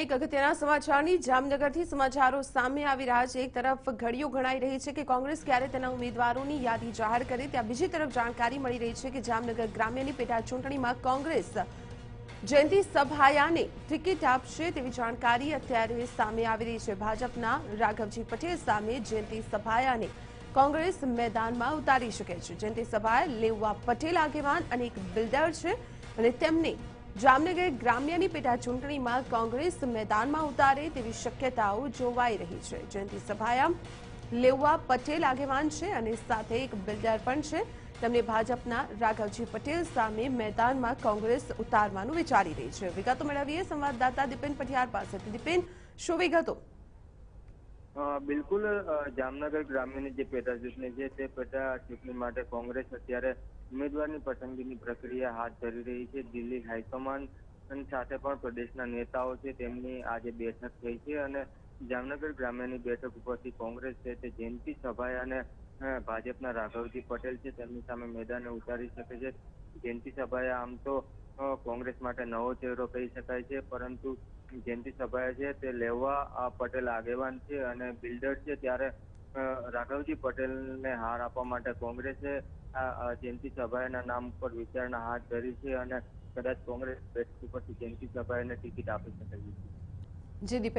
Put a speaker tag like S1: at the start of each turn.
S1: એક અગત્યના સમાચારની જામનગરથી સમાચારો સામે આવી રહ્યા છે। એક તરફ ઘડીઓ ગણાઈ રહી છે કે કોંગ્રેસ ક્યારે તેના ઉમેદવારોની યાદી જાહેર કરે, ત્યાં બીજી તરફ જાણકારી મળી રહી છે કે જામનગર ગ્રામ્યની પેટા ચૂંટણીમાં કોંગ્રેસ જયંતિ સભાયાને ટિકિટ આપશે તેવી જાણકારી અત્યારે સામે આવી રહી છે। ભાજપના રાઘવજી પટેલ સામે જયંતિ સભાયાને કોંગ્રેસ મેદાનમાં ઉતારી શકે છે। જયંતિ સભાયા લેઉવા પટેલ આગેવાન અને એક બિલ્ડર છે અને તેમને જામનગર ગ્રામ્યની પેટા ચૂંટણીમાં કોંગ્રેસ મેદાનમાં ઉતારે તેવી શક્યતાઓ જોવાઈ રહી છે। જયંતિ સભાયા લેઉવા પટેલ આગેવાન છે અને સાથે એક બિલ્ડર પણ છે। તેમને ભાજપના રાઘવજી પટેલ સામે મેદાનમાં કોંગ્રેસ ઉતારવાનું વિચારી રહી છે। વિગતો મેળવીએ સંવાદદાતા દીપેન પટિયાર પાસેથી। દીપેન, શું વિગતો?
S2: બિલકુલ જામનગર ગ્રામ્યની જે પેટા ચૂંટણી છે તે પેટા ચૂંટણી માટે કોંગ્રેસ અત્યારે ઉમેદવારની પસંદગીની પ્રક્રિયા હાથ ધરી રહી છે। દિલ્હી હાઈકમાન્ડ સાથે પણ પ્રદેશના નેતાઓ છે તેમની આજે બેઠક થઈ છે અને જામનગર ગ્રામ્યની બેઠક ઉપરથી કોંગ્રેસ છે તે જયંતિ સભાયાને ભાજપના રાઘવજી પટેલ છે તેમની સામે મેદાને ઉતારી શકે છે। જયંતિ સભાયા આમ તો કોંગ્રેસ માટે નવો ચહેરો કહી શકાય છે, પરંતુ જયંતિ સભાયા છે તે લેવા પટેલ આગેવાન છે અને બિલ્ડર છે, ત્યારે રાઘવજી પટેલને હાર આપવા માટે કોંગ્રેસે જયંતિ સભાયાના નામ પર વિચારણા હાથ ધરી છે અને કદાચ કોંગ્રેસ બેઠક ઉપરથી જયંતિ સભાયાને ટિકિટ આપી શકે છે।
S1: જી દીપેન।